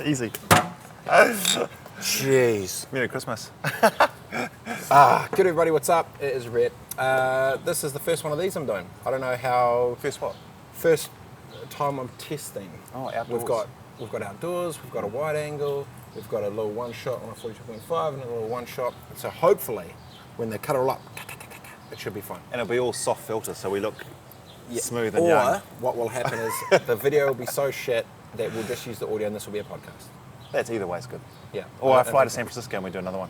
Easy. Jeez. Merry Christmas. Good everybody, what's up? It is Rhett. This is the first one of these I'm doing. I don't know how... First what? First time I'm testing. Oh, outdoors. We've got outdoors, we've got a wide angle, we've got a little one shot on a 42.5 and a little one shot. So hopefully, when they cut it all up, it should be fine. And it'll be all soft filter, so we look smooth and young. Or what will happen is the video will be so shit that we'll just use the audio and this will be a podcast. That's either way is good. Yeah. Or I fly to San Francisco and we do another one.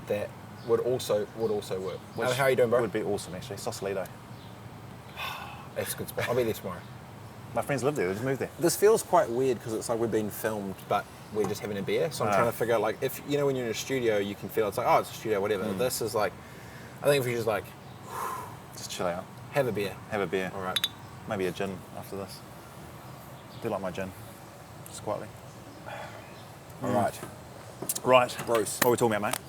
That would also work. How are you doing, bro? Would be awesome, actually. Sausalito. That's a good spot. I'll be there tomorrow. My friends live there. They just moved there. This feels quite weird because it's like we're being filmed, but we're just having a beer. So I'm trying to figure out, like, if you know when you're in a studio, you can feel it's like, oh, it's a studio, whatever. This is like, I think if you just like, Just chill out. have a beer. Have a beer. All right. Maybe a gin after this. I do like my gin. Just quietly. All right. Right. Bruce. What are we talking about, mate?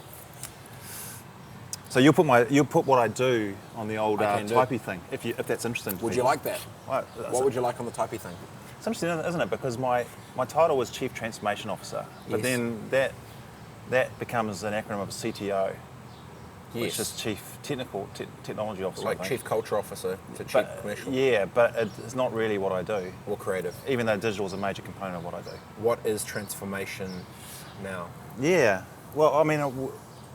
So you'll put what I do on the old typey thing, if that's interesting to Would people. you like that? Well, What would you like on the typey thing? It's interesting, isn't it? Because my title was Chief Transformation Officer, but then that becomes an acronym of CTO, which is Chief Technology Officer. Like Chief Culture Officer to Chief Commercial. Yeah, but it's not really what I do. Or creative. Even though digital is a major component of what I do. What is transformation now? Yeah. Well, I mean,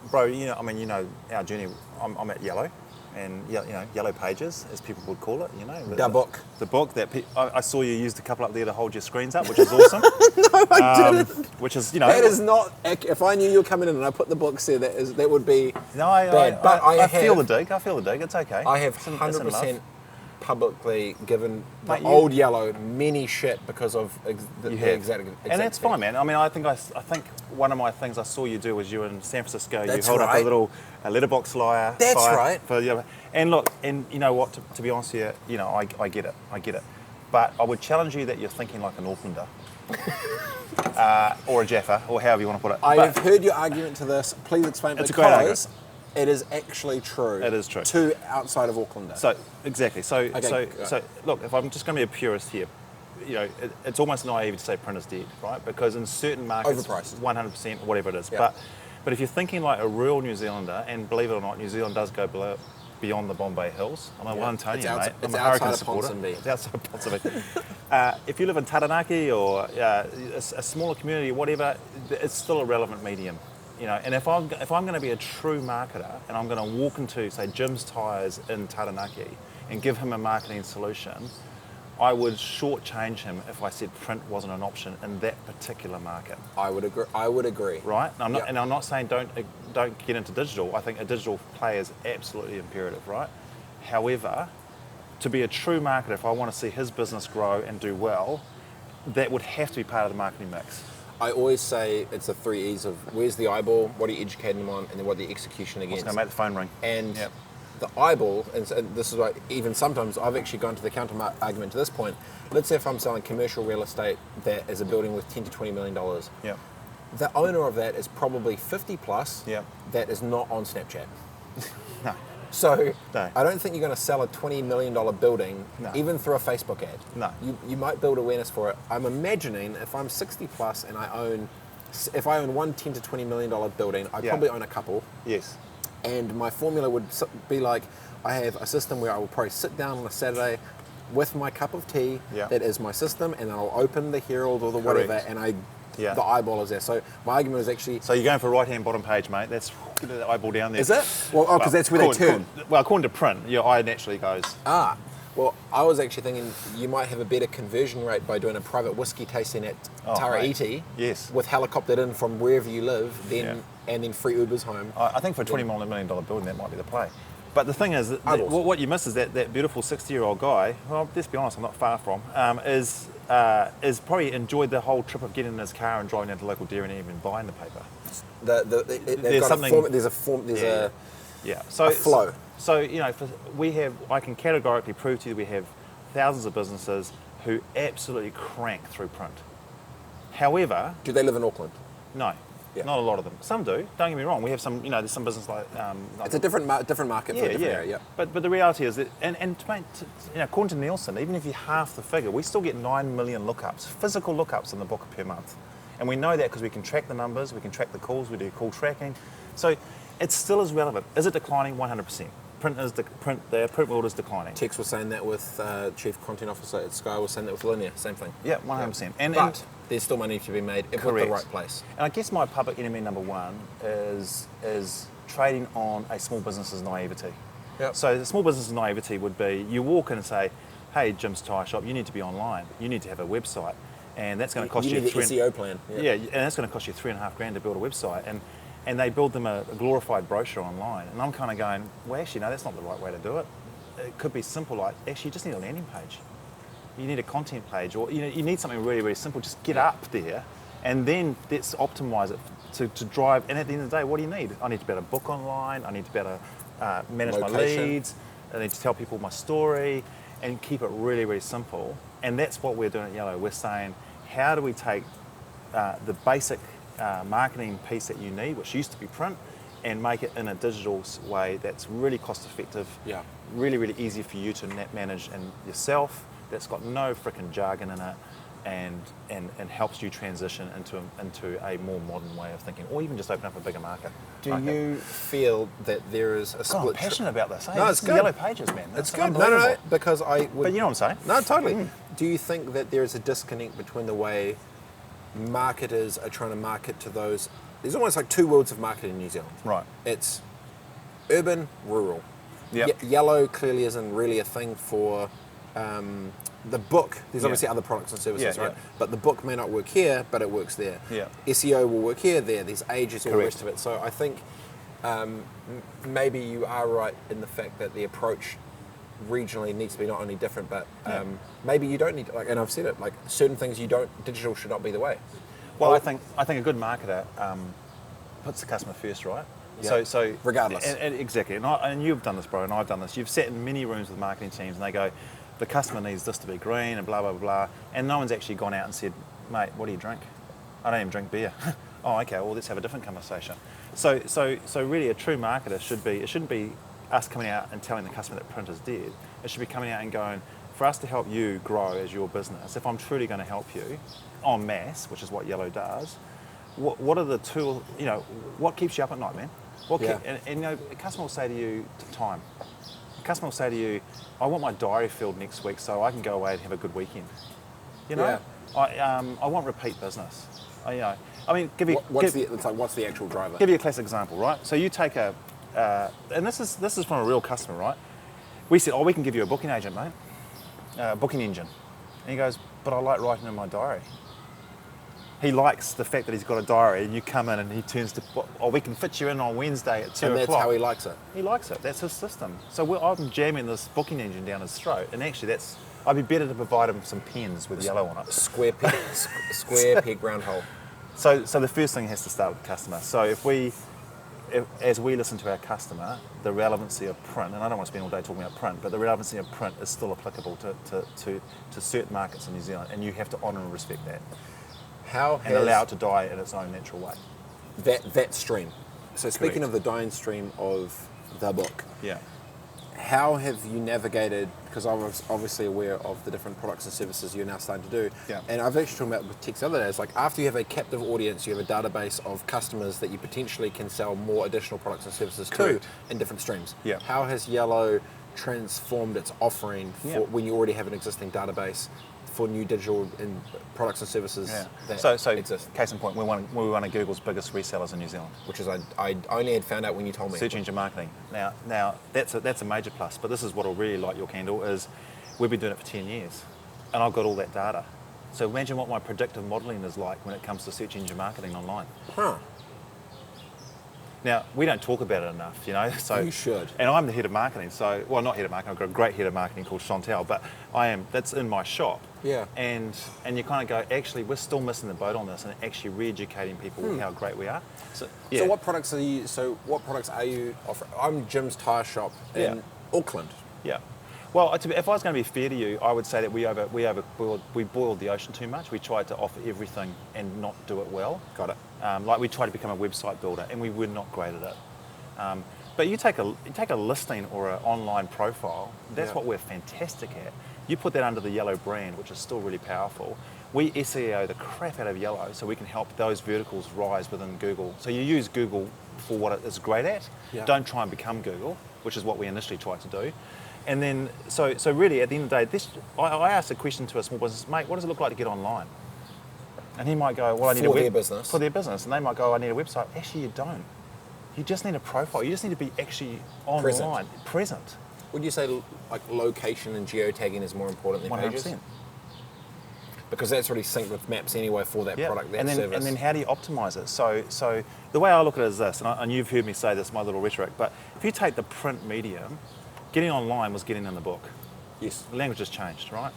bro, you know our journey. I'm at Yellow, and Yellow Pages, as people would call it. The book. The book that I saw you used a couple up there to hold your screens up, which is awesome. No, I didn't. Which is That is not. If I knew you were coming in and I put the books there, that would be No, bad. But I feel the dig. I feel the dig. It's okay. I have It's in 100% love. publicly given the Mate, old Yellow many shit because of the You have. exact And that's thing. fine, man. I mean, I think one of my things I saw you do was you in San Francisco. That's you held up right. a letterbox flyer. That's flyer right. For, and look, and you know what? To be honest with you, I get it. I get it. But I would challenge you that you're thinking like an Aucklander. Or a Jaffa, or however you want to put it. I have heard your argument to this. Please explain. It's a great argument. Because it is actually true. It is true. To outside of Aucklander. So exactly. So Okay, so look, if I'm just going to be a purist here, it's almost naive to say print is dead, right? Because in certain markets, Overpriced. 100%, whatever it is. Yeah. But if you're thinking like a real New Zealander, and believe it or not, New Zealand does go beyond the Bombay Hills. I'm a Wellingtonian, mate. I'm it's a outside Hurricane of supporter. Ponsonby. It's outside of Ponsonby. If you live in Taranaki or a smaller community, whatever, it's still a relevant medium. And if I'm going to be a true marketer and I'm going to walk into, say, Jim's Tyres in Taranaki and give him a marketing solution, I would shortchange him if I said print wasn't an option in that particular market. I would agree. Right? And I'm not saying don't get into digital. I think a digital play is absolutely imperative, right? However, to be a true marketer, if I want to see his business grow and do well, that would have to be part of the marketing mix. I always say it's the 3 E's of where's the eyeball, what are you educating them on, and then what are the execution against. What's going to make the phone ring? And the eyeball, and this is why even sometimes I've actually gone to the counter argument to this point. Let's say if I'm selling commercial real estate that is a building with $10 to $20 million. Yeah. The owner of that is probably 50 plus. Yeah. That is not on Snapchat. No. So No. I don't think you're going to sell a $20 million building even through a Facebook ad. No. You might build awareness for it. I'm imagining if I'm 60 plus and if I own one $10 to $20 million building, I probably own a couple. Yes. And my formula would be like, I have a system where I will probably sit down on a Saturday, with my cup of tea. Yeah. That is my system, and then I'll open the Herald or the whatever, Correct. and Yeah. the eyeball is there. So my argument is actually. So you're going for right-hand bottom page, mate. That's get the eyeball down there. Is it? Well, because that's where they turn. Well, according to print, your eye naturally goes. Ah, well, I was actually thinking you might have a better conversion rate by doing a private whiskey tasting at Taraiti. Yes. With helicoptered in from wherever you live, and then free Ubers home. I think for a $20 million building, that might be the play. But the thing is, that what you miss is that beautiful 60-year-old guy, well, let's be honest, I'm not far from, is probably enjoyed the whole trip of getting in his car and driving down to the local dairy and even buying the paper. There's a flow. So, you know, I can categorically prove to you that we have thousands of businesses who absolutely crank through print. However... Do they live in Auckland? No. Yeah. Not a lot of them. Some do. Don't get me wrong. We have some. You know, there's some business like. It's a different market for a different area. Yeah. But the reality is that, and according to Nielsen, even if you half the figure, we still get 9 million lookups, physical lookups in the book per month, and we know that because we can track the numbers, we can track the calls, we do call tracking, so it still is relevant. Is it declining? 100%. The print world is declining. Tex was saying that with Chief Content Officer at Sky was saying that with Linear, same thing. Yeah, 100%. But there's still money to be made if we're at the right place. And I guess my public enemy number one is trading on a small business's naivety. Yep. So the small business's naivety would be you walk in and say, hey, Jim's Tyre Shop, you need to be online. You need to have a website. And that's going to cost you... You need the SEO plan. Yeah, and that's going to cost you $3,500 to build a website. And they build them a glorified brochure online. And I'm kind of going, well, actually, no, that's not the right way to do it. It could be simple, like, actually, you just need a landing page. You need a content page, or you need something really, really simple. Just get up there, and then let's optimize it to drive. And at the end of the day, what do you need? I need to be able to book online. I need to be able to manage my leads. I need to tell people my story and keep it really, really simple. And that's what we're doing at Yellow. We're saying, how do we take the basic marketing piece that you need, which used to be print, and make it in a digital way that's really cost effective, really, really easy for you to manage and yourself, that's got no frickin' jargon in it, and helps you transition into a more modern way of thinking, or even just open up a bigger market. Do you feel that there is a split? I'm passionate about this. No, it's good. Yellow Pages, man. It's good. No, because I would... But you know what I'm saying? No, totally. Do you think that there is a disconnect between the way marketers are trying to market to those... There's almost like two worlds of marketing in New Zealand. Right. It's urban, rural. Yep. Yellow clearly isn't really a thing for the book. There's obviously other products and services, right? Yeah. But the book may not work here, but it works there. Yeah. SEO will work here, there. There's ages, all the Correct. rest of it. So I think maybe you are right in the fact that the approach regionally needs to be not only different, but maybe you don't need to, and I've said it, like certain things digital should not be the way. Well, I think a good marketer puts the customer first, right? Yeah. So regardless. And exactly. And you've done this, bro, and I've done this. You've sat in many rooms with marketing teams, and they go, the customer needs this to be green, and blah blah blah, and no one's actually gone out and said, mate, what do you drink? I don't even drink beer. Oh, okay. Well, let's have a different conversation. So really, a true marketer shouldn't be us coming out and telling the customer that print is dead. It should be coming out and going, for us to help you grow as your business, if I'm truly going to help you en masse, which is what Yellow does, what are the tools, what keeps you up at night, man? And a customer will say to you, time. A customer will say to you, I want my diary filled next week so I can go away and have a good weekend. I want repeat business. What's the actual driver? Give you a classic example, right? So you take and this is from a real customer, right? We said, we can give you a booking agent, mate, booking engine. And he goes, but I like writing in my diary. He likes the fact that he's got a diary, and you come in and he turns to, we can fit you in on Wednesday at 2 o'clock. And that's how he likes it. He likes it. That's his system. So I'm jamming this booking engine down his throat, and actually I'd be better to provide him some pens with yellow on it. Square peg, round hole. So the first thing has to start with the customer. So as we listen to our customer, the relevancy of print, and I don't want to spend all day talking about print, but the relevancy of print is still applicable to certain markets in New Zealand, and you have to honour and respect that. And allow it to die in its own natural way. That stream. So speaking Correct. of the dying stream of the book, yeah. How have you navigated, because I was obviously aware of the different products and services you're now starting to do, and I've actually talked about with Tex the other day, it's like after you have a captive audience, you have a database of customers that you potentially can sell more additional products and services Correct. to in different streams. Yeah. How has Yellow transformed its offering for Yeah. when you already have an existing database for new digital and products and services that So exist? case in point, we're one of Google's biggest resellers in New Zealand. Which is I only had found out when you told me. Search engine marketing. Now that's a major plus. But this is what will really light your candle is we've been doing it for 10 years, and I've got all that data. So imagine what my predictive modelling is like when it comes to search engine marketing online. Huh. Now, we don't talk about it enough, you know. So You should. And I'm the head of marketing, so, well, not head of marketing, I've got a great head of marketing called Chantel, but that's in my shop. Yeah. And you kind of go, actually, we're still missing the boat on this and actually re-educating people how great we are. So, yeah. So what products are you offering? I'm Jim's Tyre Shop in Auckland. Yeah. Well, if I was going to be fair to you, I would say that we boiled the ocean too much. We tried to offer everything and not do it well. Got it. Like we tried to become a website builder, and we were not great at it. But you take a listing or an online profile. That's what we're fantastic at. You put that under the Yellow brand, which is still really powerful. We SEO the crap out of Yellow, so we can help those verticals rise within Google. So you use Google for what it is great at. Yeah. Don't try and become Google, which is what we initially tried to do. And then, so really, at the end of the day, I asked a question to a small business, mate, what does it look like to get online? And he might go, well, I need For their business. For their business. And they might go, I need a website. Actually, you don't. You just need a profile. You just need to be actually online, present. Would you say like location and geotagging is more important than 100%. pages? Because that's already synced with maps anyway for that product, that service. And then how do you optimize it? So the way I look at it is this, and you've heard me say this, my little rhetoric, but if you take the print medium, getting online was getting in the book. Yes. The language has changed, right?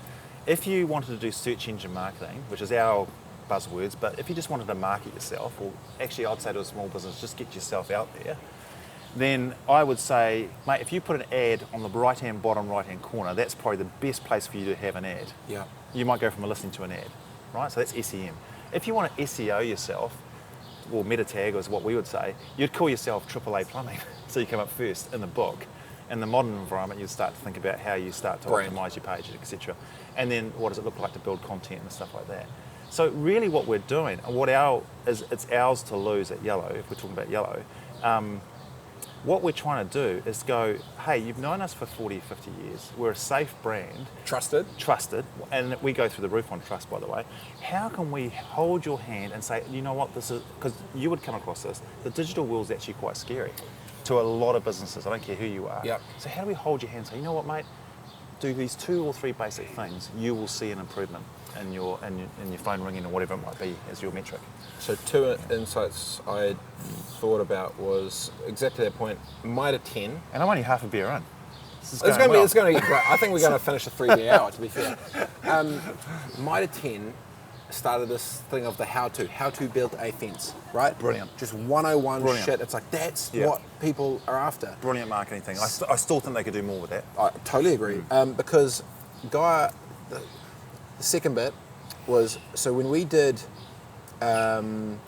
If you wanted to do search engine marketing, which is our buzzwords, but if you just wanted to market yourself, or actually I'd say to a small business, just get yourself out there, then I would say, mate, if you put an ad on the bottom right-hand corner, that's probably the best place for you to have an ad. Yeah. You might go from a listing to an ad, right? So that's SEM. If you want to SEO yourself, or meta tag is what we would say, you'd call yourself AAA plumbing. So you come up first in the book. In the modern environment, you start to think about how you start to optimize your pages, etc. And then what does it look like to build content and stuff like that. So really what we're doing, and it's ours to lose at Yellow, if we're talking about Yellow, what we're trying to do is go, hey, you've known us for 40, 50 years. We're a safe brand. Trusted, and we go through the roof on trust, by the way. How can we hold your hand and say, you know what, this is, because you would come across this, the digital world is actually quite scary to a lot of businesses. I don't care who you are. Yep. So how do we hold your hand and say, you know what, mate, do these 2 or 3 basic things, you will see an improvement in your phone ringing or whatever it might be as your metric. So 2 insights I thought about was exactly that point. Mitre 10. And I'm only half a beer in. It's going to get great. I think we're going to finish a 3-beer hour, to be fair. Mitre 10 started this thing of the how to build a fence, right? Brilliant. Just 101 Brilliant. shit. It's like, that's what people are after. Brilliant marketing thing. I still think they could do more with that. I totally agree. Because the second bit was, so when we did an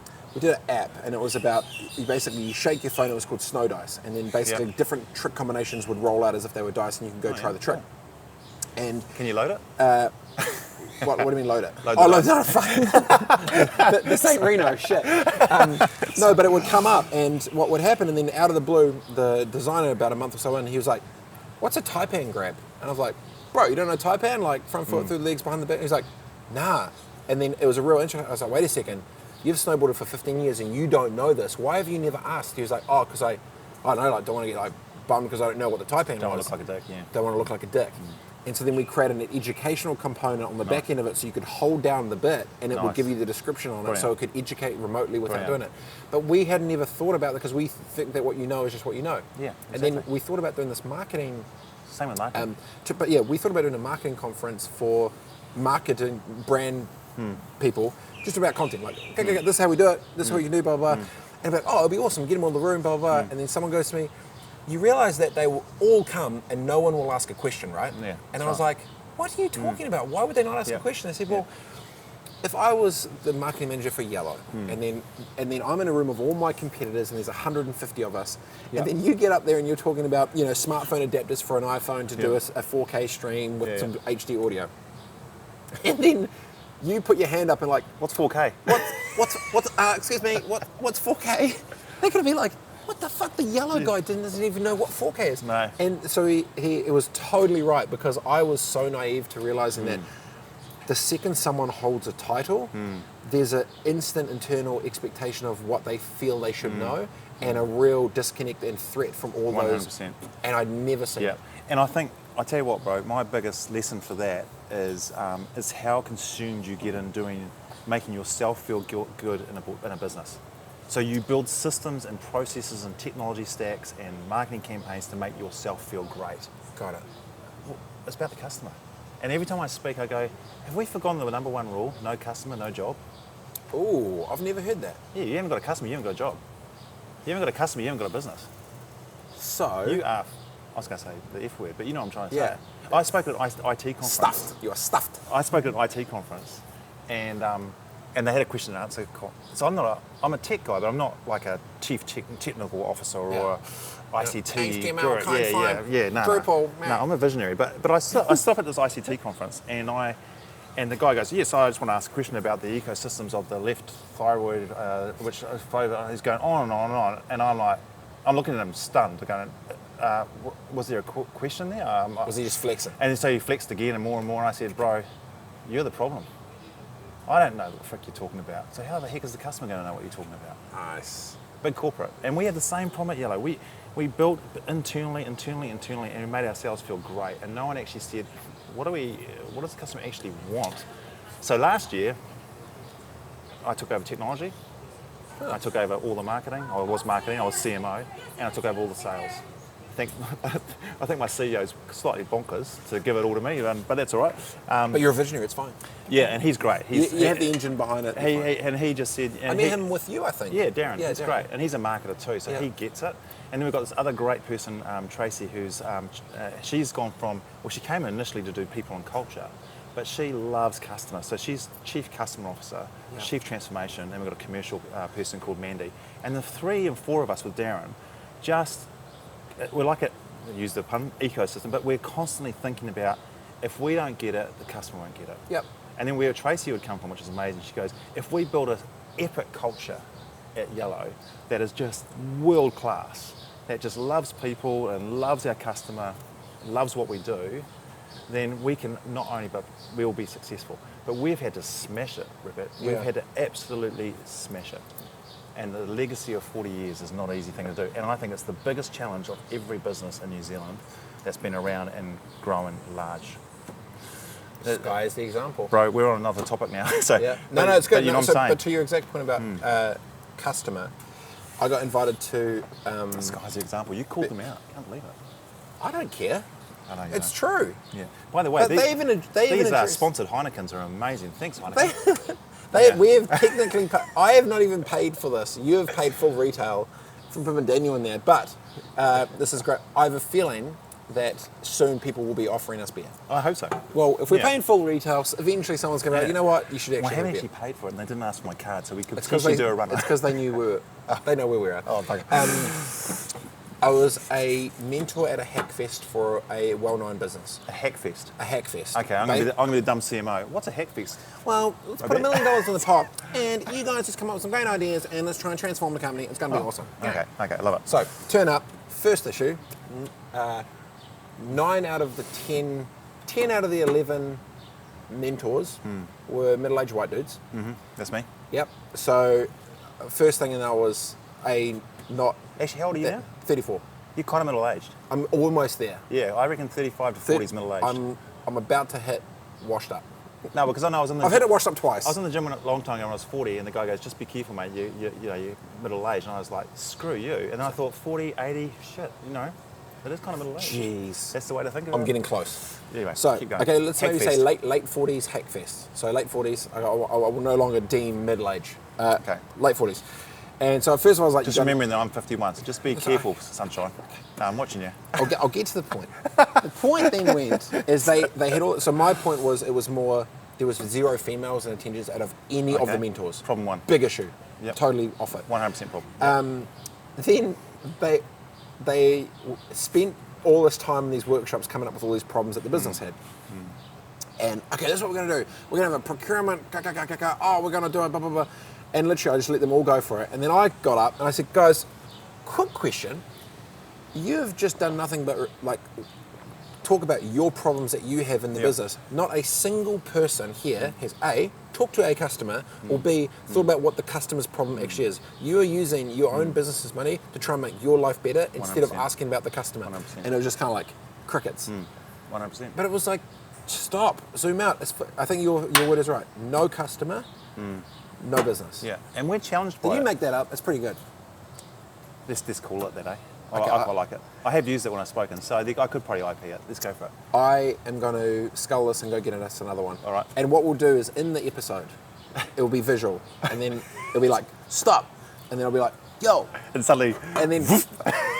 app, and it was about, you shake your phone, it was called Snow Dice, and then basically different trick combinations would roll out as if they were dice, and you can go try the trick. Cool. And can you load it? what do you mean load it? Load no, fuck. This ain't Reno, shit. No, but it would come up, and what would happen, and then out of the blue, the designer, about a month or so in, he was like, what's a taipan grab? And I was like, bro, you don't know taipan? Like front foot through the legs, behind the back? He's like, nah. And then it was a real interest. I was like, wait a second. You've snowboarded for 15 years and you don't know this. Why have you never asked? He was like, oh, because I don't know, like, don't want to get like bummed because I don't know what the taipan was. Don't want to look like a dick, yeah. Don't want to look like a dick. And so then we created an educational component on the back end of it, so you could hold down the bit and it would give you the description on it, so it could educate remotely without doing it. But we had never thought about that because we think that what you know is just what you know. Yeah, exactly. And then we thought about doing this marketing. Same with marketing. But yeah, we thought about doing a marketing conference for marketing brand people, just about content. Like, okay, this is how we do it. This is what you can do, blah, blah, blah. And like, oh, it'll be awesome. Get them all in the room, blah, blah, blah. And then someone goes to me, you realise that they will all come and no one will ask a question, right? Yeah. And I was like, what are you talking about? Why would they not ask a question? They said, well, if I was the marketing manager for Yellow, and then I'm in a room of all my competitors, and there's 150 of us, and then you get up there and you're talking about, smartphone adapters for an iPhone to do a 4K stream with some HD audio, and then you put your hand up and like, what's 4K? Excuse me, what's 4K? They're gonna be like, what the fuck? The yellow guy doesn't even know what 4K is. No. And so he was totally right, because I was so naive to realizing that the second someone holds a title, there's an instant internal expectation of what they feel they should know, and a real disconnect and threat from all 100%. those. And I'd never seen it. And I think, I tell you what, bro, my biggest lesson for that is how consumed you get in making yourself feel good in a business. So you build systems and processes and technology stacks and marketing campaigns to make yourself feel great. Got it. Well, it's about the customer. And every time I speak, I go, have we forgotten the number one rule? No customer, no job. Ooh, I've never heard that. Yeah, you haven't got a customer, you haven't got a job. You haven't got a customer, you haven't got a business. So You are, I was going to say the F word, but you know what I'm trying to Yeah. say. I spoke at an IT conference. stuffed. You are stuffed. I spoke at an IT conference, and they had a question and answer. So I'm a tech guy, but I'm not like a chief technical officer or ICT. HTML, can't find no, Drupal. No, I'm a visionary. But I stop at this ICT conference, and the guy goes, yes, I just want to ask a question about the ecosystems of the left thyroid, which he's going on and on and on, and I'm looking at him stunned, going, was there a question there? Was he just flexing? And so he flexed again and more, and I said, bro, you're the problem. I don't know what the frick you're talking about. So how the heck is the customer going to know what you're talking about? Nice. Big corporate. And we had the same problem at Yellow. We built internally, and we made ourselves feel great. And no one actually said, what does the customer actually want? So last year, I took over technology. I took over all the marketing. I was CMO, and I took over all the sales. I think my CEO's slightly bonkers to give it all to me, but that's all right. But you're a visionary, it's fine. Yeah, and he's great. You have the engine behind it. And he just said... I met him with you, I think. Yeah, Darren. Yeah, he's Darren. great. And he's a marketer too, so he gets it. And then we've got this other great person, Tracy, who's... she's gone from... Well, she came initially to do people and culture, but she loves customers. So she's Chief Customer Officer, Chief Transformation, and we've got a commercial person called Mandy. And the 3 and 4 of us with Darren we're like use the pun, ecosystem, but we're constantly thinking about, if we don't get it, the customer won't get it. Yep. And then where Tracy would come from, which is amazing, she goes, if we build an epic culture at Yellow that is just world class, that just loves people and loves our customer, loves what we do, then we can not only, but we'll be successful. But we've had to smash it, Ribbit. We've had to absolutely smash it. And the legacy of 40 years is not an easy thing to do. And I think it's the biggest challenge of every business in New Zealand that's been around and growing large. Sky is the example. Bro, we're on another topic now. So, No, it's good. But you know what I'm saying? But to your exact point about customer, I got invited to... Sky's the example. You called them out. I can't believe it. I don't care. I know you It's don't. true. Yeah. By the way, But these they even sponsored Heinekens are amazing. Thanks, Heineken. We have technically... I have not even paid for this. You have paid full retail from Pim and Daniel in there. But this is great. I have a feeling that soon people will be offering us beer. I hope so. Well, if we're paying full retail, eventually someone's going to be like, you know what, you should actually Well, I haven't have a beer. actually paid for it, and they didn't ask for my card, so we could It's 'cause potentially do a run. It's because they knew they know where we're at. Oh, thank you. I was a mentor at a hackfest for a well-known business. A hackfest. A hackfest. Okay, I'm going to be the dumb CMO. What's a hackfest? Well, let's put $1 million in the pot, and you guys just come up with some great ideas, and let's try and transform the company. It's going to be awesome. Okay, love it. So, turn up, first issue, 9 out of the 10 out of the 11 mentors were middle-aged white dudes. Mm-hmm. That's me. Yep. So, first thing in there was not... Actually, how old are you now? 34. You're kind of middle-aged. I'm almost there. Yeah, I reckon 35 to 40 is middle-aged. I'm about to hit washed up. No, because I know I was in the... I've hit it washed up twice. I was in the gym a long time ago when I was 40, and the guy goes, just be careful, mate, you're middle-aged. And I was like, screw you. And then I thought, 40, 80, shit, it is kind of middle-aged. Jeez. That's the way to think about it. I'm getting close. Anyway, so, keep going. okay, let's maybe say Hackfest. late 40s Hackfest. So late 40s, I will no longer deem middle-age. Okay. Late 40s. And so at first I was like... Just remembering that I'm 51, so just be careful, sunshine. No, I'm watching you. I'll get to the point. The point then went is they had all... So my point was it was more... There was 0 females in attendance out of any of the mentors. Problem 1. Big issue. Yep. Totally off it. 100% problem. Then they spent all this time in these workshops coming up with all these problems that the business had. And, okay, this is what we're going to do. We're going to have a procurement, we're going to do it, blah, blah, blah. And literally, I just let them all go for it. And then I got up and I said, guys, quick question. You've just done nothing but like talk about your problems that you have in the business. Not a single person here has A, talked to a customer, or B, thought about what the customer's problem actually is. You are using your own business's money to try and make your life better instead of 100%. asking about the customer. 100%. And it was just kind of like crickets. 100%. But it was like, stop, zoom out. I think your word is right. No customer, no business. Yeah, and we're challenged by Did you it. make that up? It's pretty good. Let's call it that, eh? Okay, I quite like it. I have used it when I've spoken, so I think I could probably IP it. Let's go for it. I am going to scull this and go get us another one. All right. And what we'll do is in the episode, it will be visual, and then it'll be like stop, and then I'll be like yo, And suddenly, and then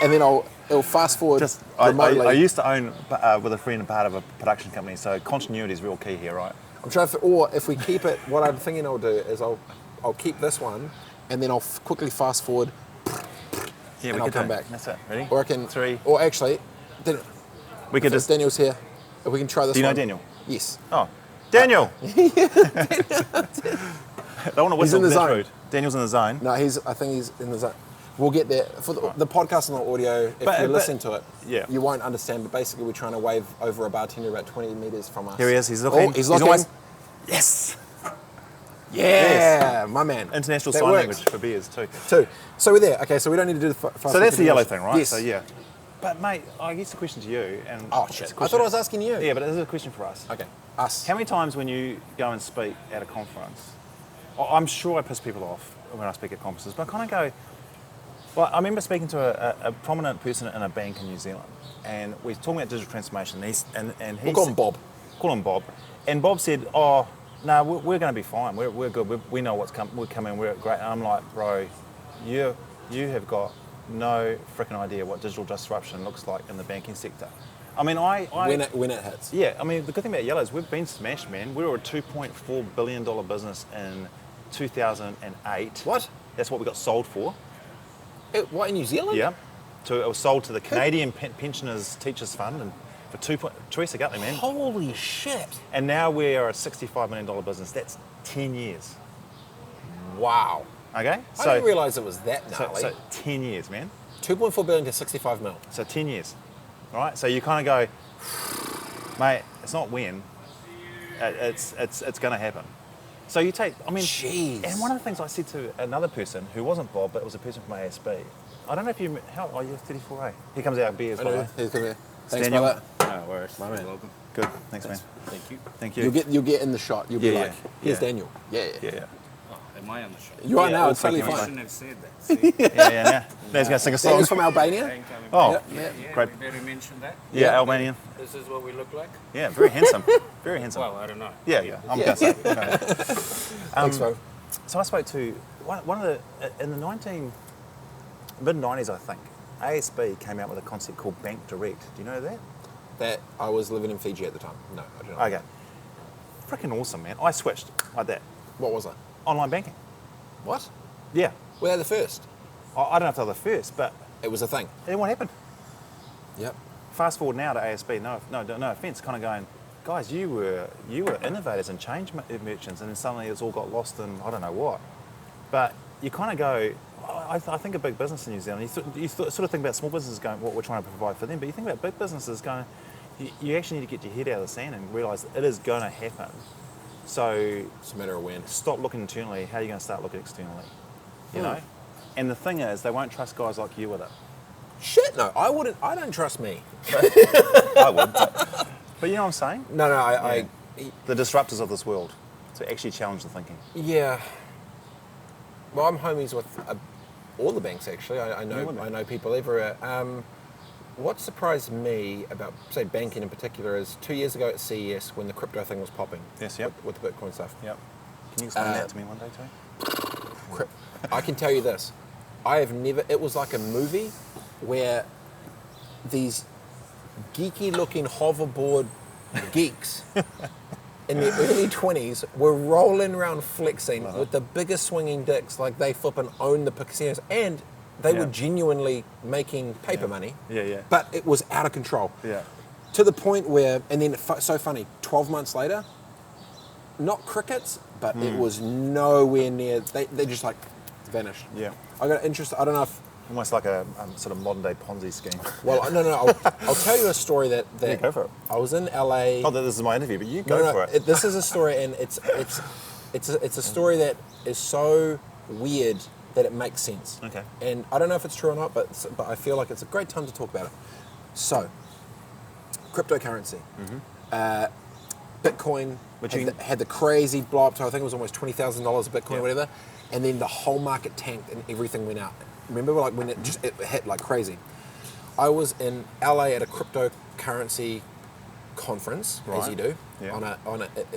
it'll fast forward just remotely. I used to own with a friend part of a production company, so continuity is real key here, right? I'm trying to, or if we keep it, what I'm thinking I'll do is I'll keep this one, and then I'll quickly fast forward. Yeah, And we I'll could come do it. back. That's it. Ready? Or I can 3. Or actually, We could just. Daniel's here. If we can try this. Do you know one. Daniel? Yes. Oh, Daniel. Don't want to He's in whistle. the That's zone. rude. Daniel's in the zone. No, I think he's in the zone. We'll get there. For the podcast and the audio, if But- you're but- listening to it, yeah. you won't understand, but basically we're trying to wave over a bartender about 20 metres from us. Here he is. He's looking. Oh, he's looking. almost- Yes. Yeah, my man. International That sign works. language for beers too. Two. So we're there. Okay, so we don't need to do the fast So that's the yellow continuation. thing, right? Yes. So yeah. But mate, I guess the question to you and Oh, it's a shit. I question- thought I was asking you. Yeah, but this is a question for us. Okay. Us. How many times when you go and speak at a conference, I'm sure I piss people off when I speak at conferences, but I kind of go, well, I remember speaking to a prominent person in a bank in New Zealand, and we were talking about digital transformation, and he We'll call him Bob. Call him Bob. And Bob said, oh, no, we're going to be fine. We're good. We know what's coming. We're coming. We're great. And I'm like, bro, you have got no freaking idea what digital disruption looks like in the banking sector. I mean, When it hits. yeah, I mean, the good thing about Yellow is we've been smashed, man. We were a $2.4 billion business in 2008. What? That's what we got sold for. What, in New Zealand? Yeah. It was sold to the Canadian Pensioners Teachers Fund and for Teresa Gutley, man. Holy shit. And now we are a $65 million business. That's 10 years. Wow. Okay? I didn't realise it was that gnarly. So 10 years, man. 2.4 billion to 65 mil. So 10 years. All right? So you kind of go, mate, it's not when. It's going to happen. So you take, I mean, Jeez. and one of the things I said to another person who wasn't Bob, but it was a person from ASB. I don't know if you, you're 34A. Here comes our beers, I by the know. way. He's coming here. Thanks, Daniel. brother. No worries. My man. You're welcome. Good. Thanks, man. Thank you. Thank you. You'll get in the shot. You'll be Yeah, like, here's yeah. Daniel. Yeah. Yeah. Oh, am I on the show? You are Yeah, now. all It's totally fucking I fine. shouldn't have said that. See? Yeah. Now he's going to sing a song. Daniel's from Albania. Thank you. Oh, Yeah. Yeah, great. we better mention that. Yeah, Yeah. Albanian. This is what we look like. Yeah, very handsome. Very handsome. Well, I don't know. Yeah. I'm Yeah. going to say. Thanks, bro. So I spoke to one of the in the mid-90s, I think. ASB came out with a concept called Bank Direct. Do you know that? That I was living in Fiji at the time. No, I don't know. Okay. Freaking awesome, man. I switched like that. What was it? Online banking. What? Yeah. We're the first. I don't know if they were the first, but It was a thing. then what happened? Yep. Fast forward now to ASB. No offense. Kind of going, guys, you were innovators and change merchants, and then suddenly it's all got lost in I don't know what. But you kind of go. I think a big business in New Zealand. You sort of think about small businesses going, what we're trying to provide for them. But you think about big businesses going, you actually need to get your head out of the sand and realise it is going to happen. So It's a matter of when. stop looking internally. How are you going to start looking externally? You know. And the thing is, they won't trust guys like you with it. Shit, no. I wouldn't. I don't trust me. I would. But you know what I'm saying? No, I The disruptors of this world to actually challenge the thinking. yeah. Well, I'm homies with all the banks actually. I Yeah, well, know people everywhere. What surprised me about, say, banking in particular is 2 years ago at CES when the crypto thing was popping. Yes, yep. With the Bitcoin stuff. Yep. Can you explain that to me one day too? I can tell you this. I have never, it was like a movie where these geeky looking hoverboard geeks in their early 20s were rolling around flexing with the biggest swinging dicks like they flipping own the casinos, and they were genuinely making paper money. Yeah. But it was out of control. Yeah. To the point where, and then so funny, 12 months later, not crickets, but it was nowhere near, they just like vanished. Yeah. I got interest. I don't know if Almost like a sort of modern day Ponzi scheme. Well, no. I'll tell you a story that Yeah, go for it. I was in LA. Not that this is my interview, but you go for it. This is a story, and it's a story that is so weird that it makes sense. Okay. And I don't know if it's true or not, but I feel like it's a great time to talk about it. So, cryptocurrency. Bitcoin had the crazy blow up to, I think it was almost $20,000 a Bitcoin or whatever, and then the whole market tanked and everything went out. Remember, like when it hit like crazy. I was in LA at a cryptocurrency conference, as you do, on a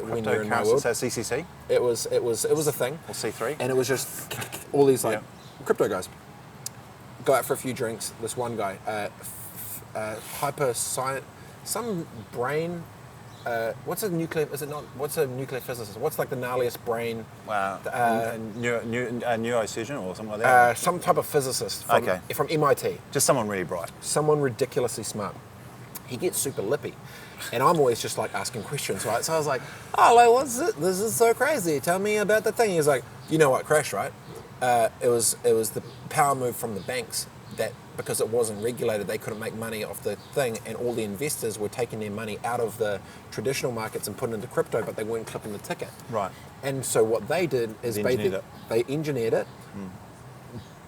when you're in my world. So CCC It was a thing, or C3, and it was just all these like crypto guys. Go out for a few drinks. This one guy, hyper science, some brain. What's a nuclear? Is it not? What's a nuclear physicist? What's like the gnarliest brain? Wow. Neurosurgeon or something like that. Some type of physicist from MIT. Just someone really bright. Someone ridiculously smart. He gets super lippy, and I'm always just like asking questions, right? So I was like, "Oh, like, what's it? This is so crazy. Tell me about the thing." He's like, "You know what crashed, right? It was the power move from the banks that." Because it wasn't regulated, they couldn't make money off the thing, and all the investors were taking their money out of the traditional markets and putting it into crypto, but they weren't clipping the ticket. Right. And so what they did is they engineered it, Mm.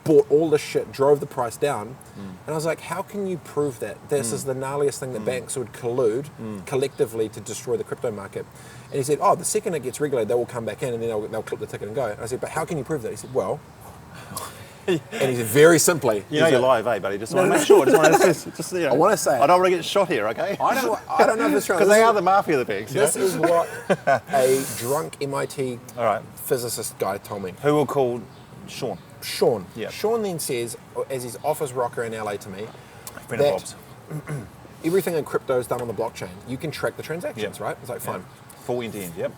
bought all the shit, drove the price down, and I was like, how can you prove that? This is the gnarliest thing that banks would collude collectively to destroy the crypto market. And he said, oh, the second it gets regulated, they will come back in and then they'll clip the ticket and go. And I said, but how can you prove that? He said, well... And he said very simply, you know you're live, eh, buddy? Just want to make sure. I want to say, I don't want to get shot here, okay? I don't know if it's true because they are the mafia of the banks. This is what a drunk MIT physicist guy told me. Who we'll call Sean. Sean. Yeah. Sean then says, as his office rocker in LA to me, Friend of Bob's. Everything in crypto is done on the blockchain. You can track the transactions, right? It's like fine. Full end to end. Yep.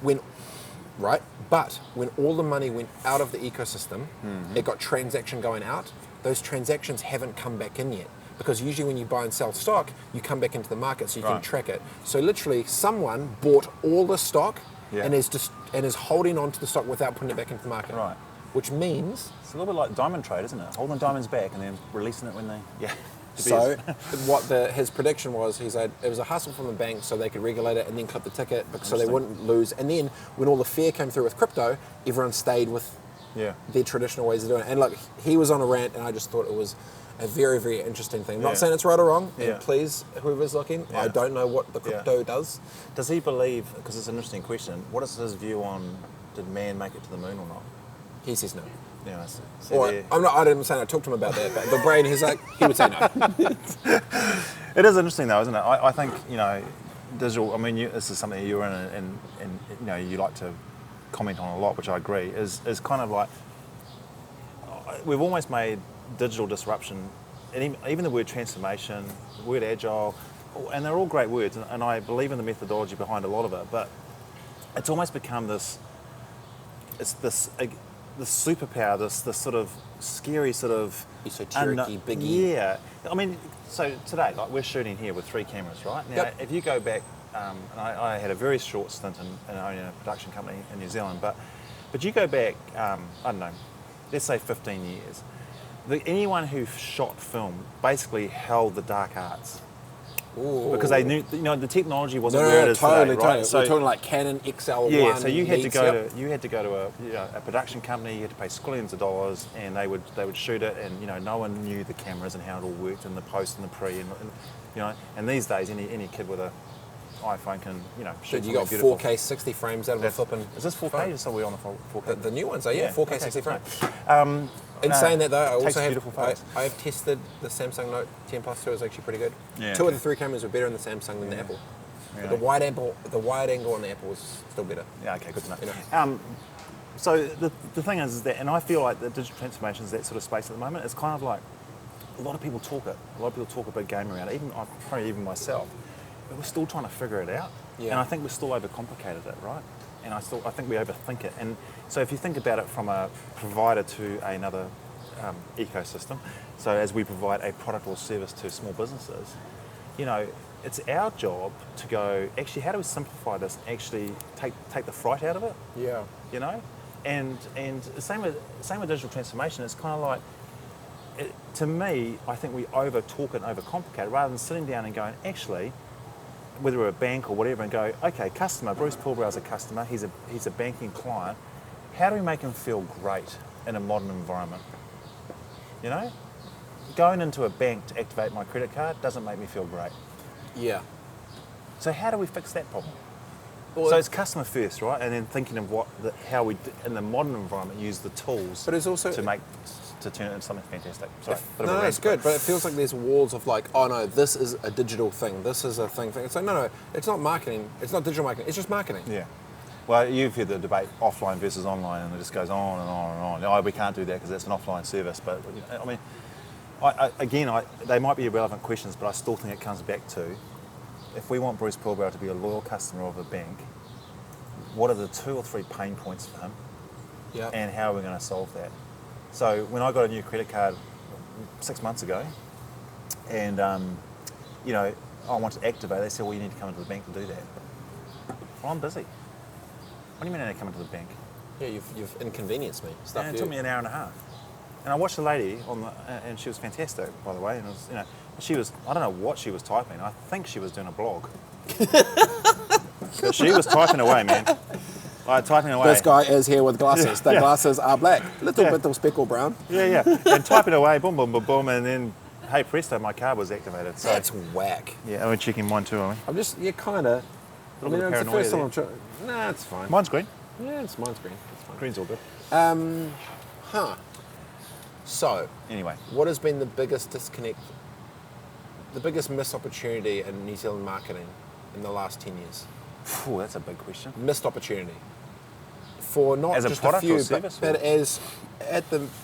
But when all the money went out of the ecosystem, it got transaction going out. Those transactions haven't come back in yet. Because usually when you buy and sell stock, you come back into the market so you can track it. So literally someone bought all the stock and is holding on to the stock without putting it back into the market. Right. Which means... It's a little bit like diamond trade, isn't it? Holding diamonds back and then releasing it when they... Yeah. So what his prediction was, he said it was a hustle from the bank so they could regulate it and then clip the ticket so they wouldn't lose. And then when all the fear came through with crypto, everyone stayed with their traditional ways of doing it. And look, he was on a rant and I just thought it was a very, very interesting thing. I'm not saying it's right or wrong, and please, whoever's looking, I don't know what the crypto does. Does he believe, because it's an interesting question, what is his view on did man make it to the moon or not? He says no. Yeah, I didn't say I talked to him about that, but the brain, he's like, he would say no. It is interesting though, isn't it? I think, digital, I mean, this is something you're in and you like to comment on a lot, which I agree, is kind of like, we've almost made digital disruption, and even the word transformation, the word agile, and they're all great words, and I believe in the methodology behind a lot of it, but it's almost become this superpower, this sort of scary sort of... esoteric-y, biggie. Yeah. I mean, so today, like we're shooting here with 3 cameras, right? Now, if you go back, and I had a very short stint in owning a production company in New Zealand, but you go back, I don't know, let's say 15 years, anyone who shot film basically held the dark arts. Ooh. Because they knew, the technology wasn't where it is today, right? Totally. So we're talking like Canon XL1. Yeah, so you had to go to a production company. You had to pay squillions of dollars, and they would shoot it, and no one knew the cameras and how it all worked, and the post and the pre, and these days any kid with a iPhone can shoot. You got beautiful. 4K 60 frames out of a flipping. Is this 4K? Just so we're on the 4K. The new ones are 4K 60 frames. In No, saying that though, I takes also beautiful photos. I have tested the Samsung Note 10 Plus 2 is actually pretty good. Yeah, 2 of the 3 cameras were better in the Samsung than the Apple. But the wide angle on the Apple was still better. Yeah, okay, good to know. So the thing is that, and I feel like the digital transformation is that sort of space at the moment. It's kind of like a lot of people talk it. A lot of people talk a big game around it. Probably even myself. But we're still trying to figure it out. Yeah. And I think we're still overcomplicated it, right? And I think we overthink it. And so if you think about it from a provider to another ecosystem, so as we provide a product or service to small businesses, it's our job to go, actually, how do we simplify this and actually take the fright out of it? Yeah. And same with digital transformation. It's kind of like, to me, I think we over-talk and overcomplicate rather than sitting down and going, actually, whether we're a bank or whatever, and go, okay, customer, Bruce Pilbrow's a customer, he's a banking client. How do we make him feel great in a modern environment? You know? Going into a bank to activate my credit card doesn't make me feel great. Yeah. So how do we fix that problem? Well, So it's customer first, right? And then thinking of how we, in the modern environment, use the tools But it's also- to turn it into something fantastic. Sorry, bit of a No, rant, it's good, but it feels like there's walls of like, oh no, this is a digital thing, this is a thing. It's like, no, it's not marketing, it's not digital marketing, it's just marketing. Yeah. Well, you've heard the debate offline versus online, and it just goes on and on and on. Oh, we can't do that because that's an offline service. But I mean, they might be irrelevant questions, but I still think it comes back to, if we want Bruce Pilbrow to be a loyal customer of a bank, what are the 2 or 3 pain points for him, Yeah. and how are we going to solve that? So when I got a new credit card 6 months ago, and you know, I wanted to activate, they said, well, you need to come into the bank to do that. Well, I'm busy. What do you mean I need to come into the bank? Yeah, you've inconvenienced me. And it took me an hour and a half. And I watched a lady and she was fantastic, by the way. And it was, you know, I don't know what she was typing. I think she was doing a blog. But she was typing away, man. Like, typing away. This guy is here with glasses. The glasses are black. Little Yeah. bit of speckle brown. Yeah. And typing away, boom, boom, boom, boom. And then, hey, presto, my card was activated. So, That's whack. yeah, and we're checking mine too, are we? I'm just, kind of. I Little mean, bit of it's the paranoia first time there. I'm trying. Nah, it's fine. Mine's green. Yeah, it's mine's green. It's fine. Green's all good. So, Anyway, what has been the biggest disconnect, the biggest missed opportunity in New Zealand marketing in the last 10 years? phew, that's a big question. Missed opportunity. For not As a just product a or few, service, but or- as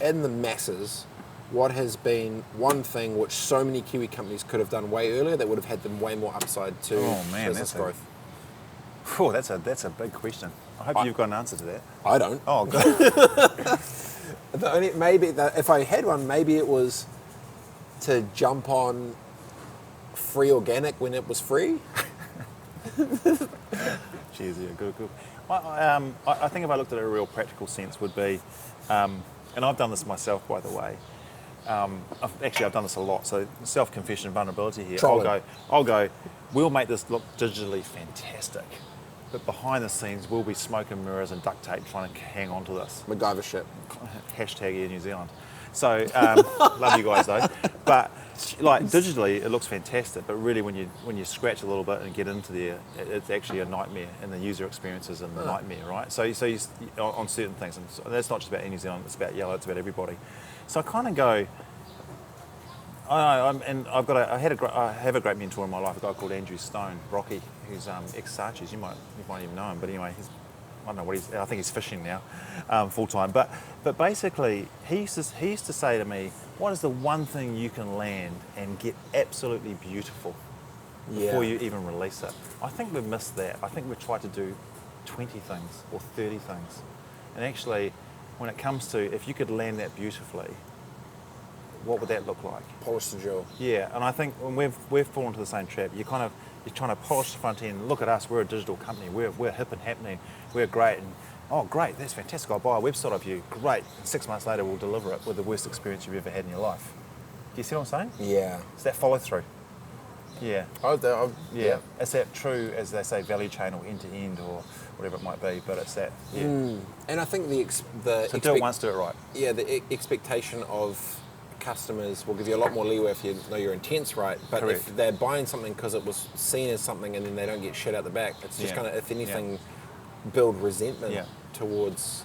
in the masses, what has been one thing which so many Kiwi companies could have done way earlier that would have had them way more upside to Oh, man, business that's a- growth? Phew, that's a big question. I hope you've got an answer to that. I don't. Oh, good. If I had one, maybe it was to jump on free organic when it was free. Cheers, yeah, good. I think if I looked at it in a real practical sense would be, and I've done this myself, by the way. I've done this a lot, so self-confession, vulnerability here. Trolling. I'll go, we'll make this look digitally fantastic, but behind the scenes we'll be smoke and mirrors and duct tape trying to hang on to this. MacGyver shit. Hashtag Air New Zealand. So, love you guys though. But like digitally, it looks fantastic. But really, when you scratch a little bit and get into there, it's actually a nightmare, and the user experience is a nightmare, right? So you on certain things, and so that's not just about Air New Zealand. It's about Yellow. It's about everybody. So I kind of go. I have a great mentor in my life, a guy called Andrew Stone, Rocky, who's ex-Saatchi's. You might even know him, but anyway, I don't know what I think he's fishing now, full time. But basically, he used to say to me, "What is the one thing you can land and get absolutely beautiful before you even release it?" I think we've missed that. I think we've tried to do 20 things or 30 things, and actually, when it comes to if you could land that beautifully, what would that look like? Polish the jewel. Yeah, and I think when we've fallen into the same trap. You're trying to polish the front end. Look at us, we're a digital company. We're hip and happening. We're great. And oh, great, that's fantastic. I'll buy a website of you. Great. And 6 months later, we'll deliver it with the worst experience you've ever had in your life. Do you see what I'm saying? Yeah. It's that follow through. Yeah. Yeah. It's that true, as they say, value chain or end to end or whatever it might be. But it's that. Yeah. And I think So do it once, do it right. Yeah, the expectation of customers will give you a lot more leeway if you know your intent's right. But Correct. if they're buying something because it was seen as something and then they don't get shit out the back, it's just Yeah. going to, if anything, build resentment Yeah. towards.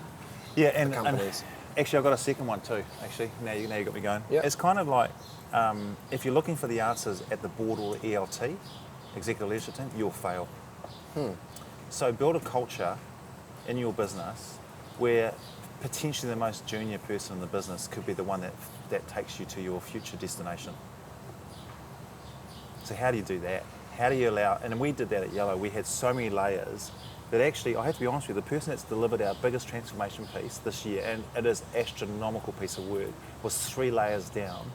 Yeah, and companies. Actually, I've got a second one too. Actually, now you got me going. Yeah. It's kind of like if you're looking for the answers at the board or the ELT, executive leadership team, you'll fail. So build a culture in your business where potentially the most junior person in the business could be the one that takes you to your future destination. So how do you do that? How do you allow, and we did that at Yellow, we had so many layers that actually, I have to be honest with you, the person that's delivered our biggest transformation piece this year, and it is astronomical piece of work, was 3 layers down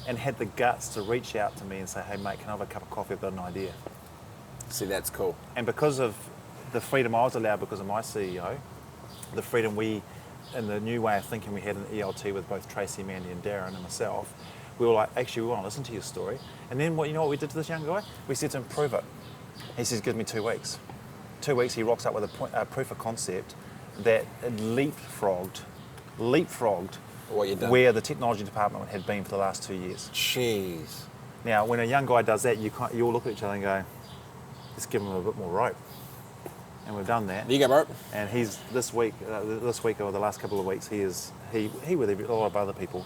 and had the guts to reach out to me and say, hey mate, can I have a cup of coffee? I've got an idea. See, that's cool. And because of the freedom I was allowed because of my CEO, the freedom we in the new way of thinking we had in the ELT with both Tracy, Mandy and Darren and myself, we were like, actually, we want to listen to your story. And then you know what we did to this young guy? We said to him, prove it. He says, give me 2 weeks. 2 weeks, he rocks up with a proof of concept that leapfrogged What you done? where the technology department had been for the last 2 years. Jeez. Now, when a young guy does that, you all look at each other and go, let's give him a bit more rope. And we've done that. There you go, bro. And he's this week or the last couple of weeks, he with a lot of other people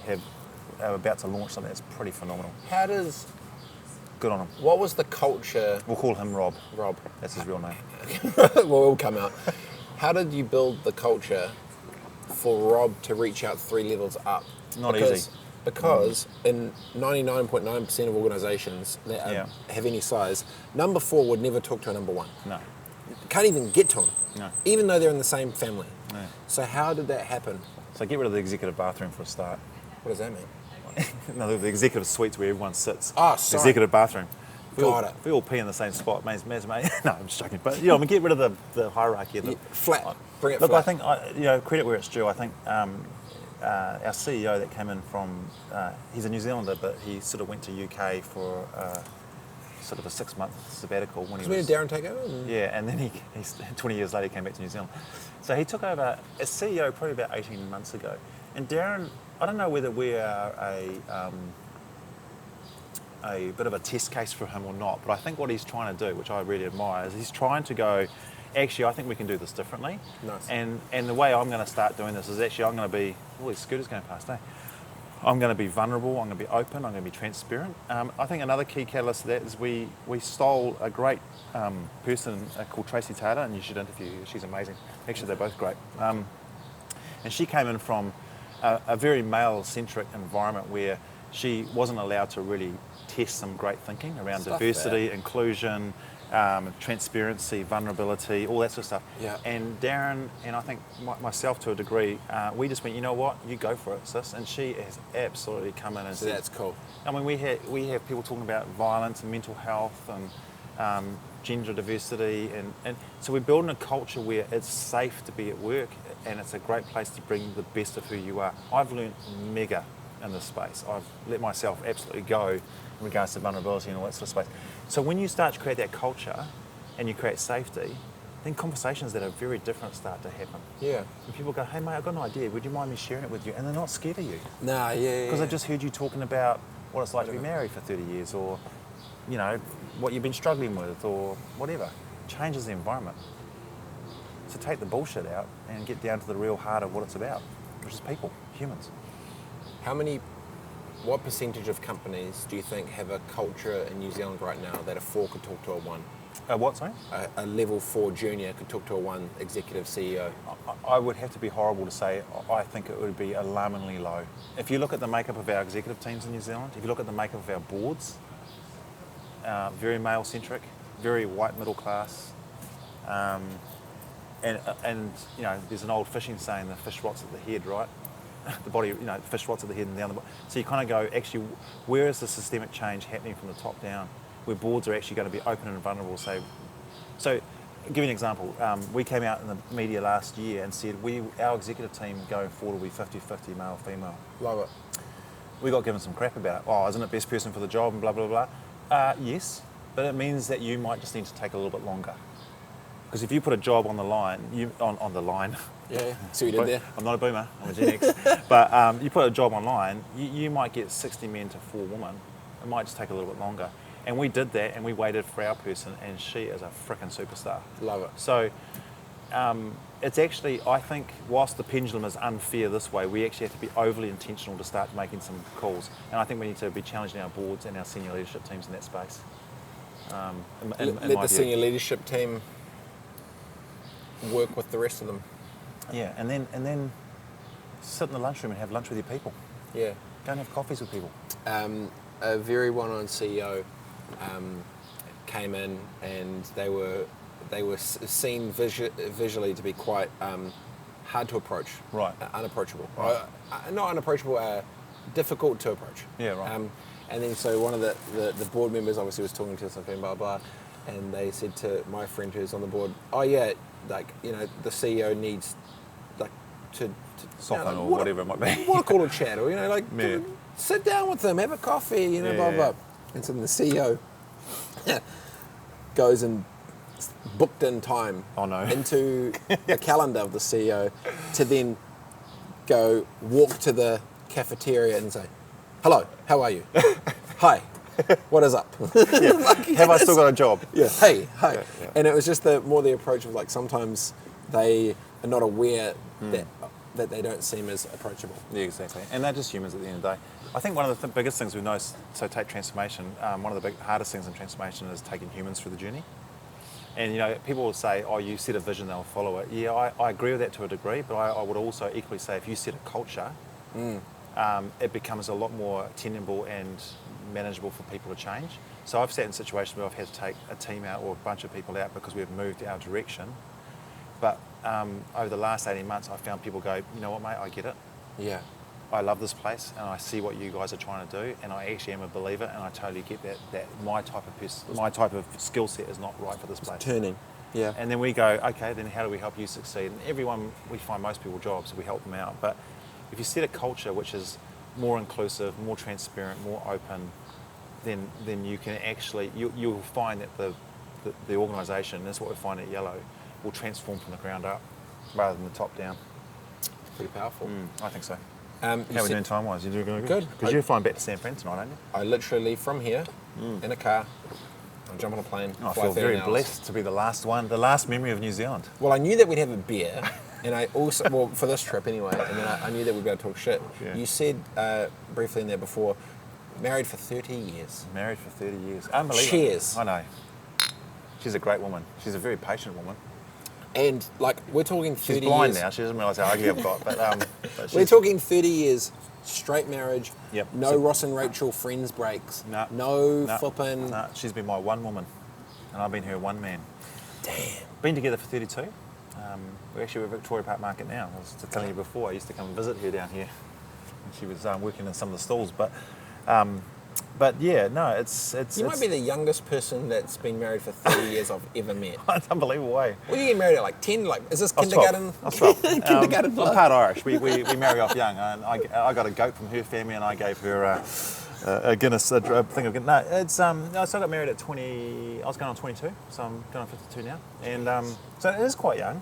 are about to launch something that's pretty phenomenal. How does... Good on him. What was the culture... We'll call him Rob. Rob. That's his real name. Well, it'll come out. How did you build the culture for Rob to reach out 3 levels up? Not easy. Because in 99.9% of organisations that have any size, number 4 would never talk to a number 1. No. Can't even get to them. No. Even though they're in the same family. No. So how did that happen? So get rid of the executive bathroom for a start. What does that mean? No, the executive suites where everyone sits. Oh, sorry. Executive bathroom. Got it. If we all pee in the same spot, mate. No, I'm just joking. But get rid of the hierarchy. Of Flat. Bring it Look, flat. I think credit where it's due. I think our CEO that came in from, he's a New Zealander, but he sort of went to UK for sort of a 6-month sabbatical when he When was. did Darren take over? Yeah, and then he's 20 years later he came back to New Zealand. So he took over as CEO probably about 18 months ago. And Darren, I don't know whether we are a bit of a test case for him or not, but I think what he's trying to do, which I really admire, is he's trying to go, actually, I think we can do this differently. Nice. And the way I'm going to start doing this is actually I'm going to be, these scooters going past, eh? I'm going to be vulnerable, I'm going to be open, I'm going to be transparent. I think another key catalyst to that is we stole a great person called Tracy Taylor, and you should interview her, she's amazing. Actually, they're both great. And she came in from a very male-centric environment where she wasn't allowed to really test some great thinking around diversity, inclusion, transparency, vulnerability, all that sort of stuff. Yeah. And Darren, and I think myself to a degree, we just went, you know what, you go for it, sis. And she has absolutely come in and So said, that's cool. I mean, we have people talking about violence and mental health and gender diversity, and so we're building a culture where it's safe to be at work and it's a great place to bring the best of who you are. I've learned mega in this space. I've let myself absolutely go in regards to vulnerability and all that sort of space. So when you start to create that culture and you create safety, then conversations that are very different start to happen. Yeah. And people go, hey mate, I've got an idea, would you mind me sharing it with you? And they're not scared of you. Nah, yeah. Because I just heard you talking about what it's like to be married for 30 years or, what you've been struggling with or whatever. Changes the environment. So take the bullshit out and get down to the real heart of what it's about, which is people, humans. What percentage of companies do you think have a culture in New Zealand right now that a 4 could talk to a 1? What, sorry? A level 4 junior could talk to a 1 executive CEO? I would have to be horrible to say I think it would be alarmingly low. If you look at the makeup of our executive teams in New Zealand, if you look at the makeup of our boards, very male-centric, very white middle class, and there's an old fishing saying, the fish rots at the head, right? The body, the fish rots at the head and down the bottom. So you kind of go, actually, where is the systemic change happening from the top down, where boards are actually going to be open and vulnerable? So I'll give you an example. We came out in the media last year and said our executive team going forward will be 50-50 male-female. Love it. We got given some crap about it. Oh, isn't it best person for the job and blah, blah, blah. Yes, but it means that you might just need to take a little bit longer. Because if you put a job on the line, on the line. Yeah, see what you did there? I'm not a boomer, I'm a Gen X. But you put a job online, you might get 60 men to 4 women. It might just take a little bit longer. And we did that and we waited for our person and she is a frickin' superstar. Love it. So it's actually, I think, whilst the pendulum is unfair this way, we actually have to be overly intentional to start making some calls. And I think we need to be challenging our boards and our senior leadership teams in that space. Let the senior leadership team work with the rest of them. Yeah, and then sit in the lunchroom and have lunch with your people. Yeah. Go and have coffees with people. A very well-known CEO came in and they were seen visually to be quite hard to approach. Right. Unapproachable. Right. Not unapproachable, difficult to approach. Yeah, right. And then so one of the board members obviously was talking to us and blah, blah, and they said to my friend who's on the board, oh yeah, the CEO needs to Soften or what- whatever it might be. Want to call a chat, or like Yeah. sit down with them, have a coffee, Yeah, blah yeah. blah. And so then the CEO goes and booked in time Oh, no. into the calendar of the CEO to then go walk to the cafeteria and say, "Hello, how are you? Hi, what is up?" Have I still got a job? Yeah. Hey, hi. Yeah. And it was just the approach of like sometimes they are not aware that they don't seem as approachable. Yeah, exactly. And they're just humans at the end of the day. I think one of the biggest things we've noticed, so take transformation, one of the hardest things in transformation is taking humans through the journey. And people will say, oh, you set a vision, they'll follow it. Yeah, I agree with that to a degree, but I would also equally say if you set a culture, it becomes a lot more tenable and manageable for people to change. So I've sat in situations where I've had to take a team out or a bunch of people out because we've moved our direction. But over the last 18 months, I've found people go, you know what, mate, I get it. Yeah. I love this place and I see what you guys are trying to do and I actually am a believer and I totally get that my type of skill set is not right for this place. Turning. Yeah. And then we go, okay, then how do we help you succeed? And everyone, we find most people jobs, we help them out. But if you set a culture which is more inclusive, more transparent, more open, then you can actually, you'll find that the organisation, and that's what we find at Yellow, will transform from the ground up rather than the top down. Pretty powerful. I think so. You How are we said- doing time-wise? You doing Good. Because you're flying back to San Fran tonight, aren't you? I literally leave from here in a car. I'll jump on a plane. I fly feel 13 very hours. blessed to be the last memory of New Zealand. Well, I knew that we'd have a beer, and I also, well, for this trip anyway, and then I knew that we'd be able to talk shit. Yeah. You said briefly in there before, married for 30 years. Married for 30 years. Unbelievable. Cheers. I know. She's a great woman. She's a very patient woman. And like, we're talking 30 She's blind years. now. She doesn't realise how ugly I've got. But We're she's, talking 30 years, straight marriage, Yep. no So- Ross and Rachel friends breaks, No. no flipping. No, she's been my one woman, and I've been her one man. Damn. Been together for 32. We're actually at Victoria Park Market now. I was telling you before, I used to come and visit her down here. And she was working in some of the stalls. But yeah, no, it's You might be the youngest person that's been married for 30 years I've ever met. it's unbelievable way. Well, you get married at like 10, like, is this I was kindergarten? 12. I was 12. Kindergarten I'm blood. part Irish. We marry off young. And I got a goat from her family, and I gave her a Guinness a thing of Guinness. No, it's no, so I got married at 20. I was going on 22, so I'm going on 52 now, and so it is quite young.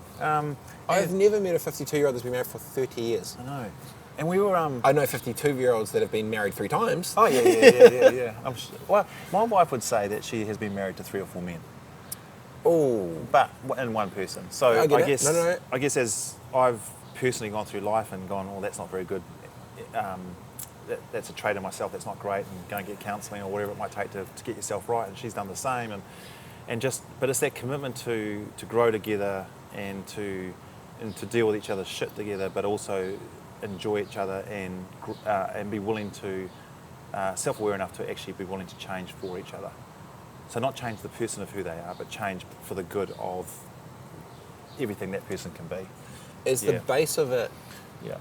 I've never met a 52-year-old that's been married for 30 years. I know, and we were I know 52-year-olds that have been married 3 times. Oh yeah. Well, my wife would say that she has been married to 3 or 4 men, Oh, but in one person. So I get it. guess No. I guess as I've personally gone through life and gone, oh, that's not very good. That's a trait of myself that's not great, and go and get counselling or whatever it might take to get yourself right. And she's done the same, but it's that commitment to grow together and to deal with each other's shit together, but also enjoy each other and be willing to self-aware enough to actually be willing to change for each other. So not change the person of who they are, but change for the good of everything that person can be. is the Yeah. base of it. Yeah.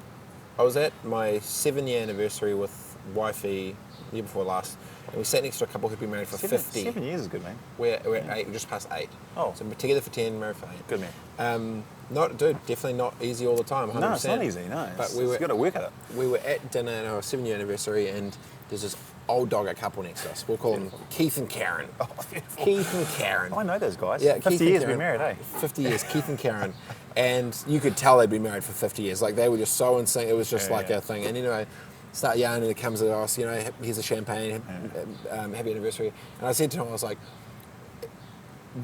I was at my 7-year anniversary with wifey year before last, and we sat next to a couple who'd been married for 50. 7 years is good, man. We're at 8, we're just past 8. Oh. So we're together for 10, married for 8. Good man. Definitely not easy all the time. 100%. No, it's not easy. No, But you've got to work at it. We were at dinner at our 7-year anniversary, and there's this old dogger couple next to us. We'll call them Keith and Karen. Oh, beautiful. Keith and Karen. I know those guys. Yeah, 50 Keith and years Karen. been married, eh? 50 years, Keith and Karen. And you could tell they'd been married for 50 years. Like, they were just so in sync. It was just like a thing. And anyway, start yarning, and it comes to us, here's a champagne, happy anniversary. And I said to him, I was like,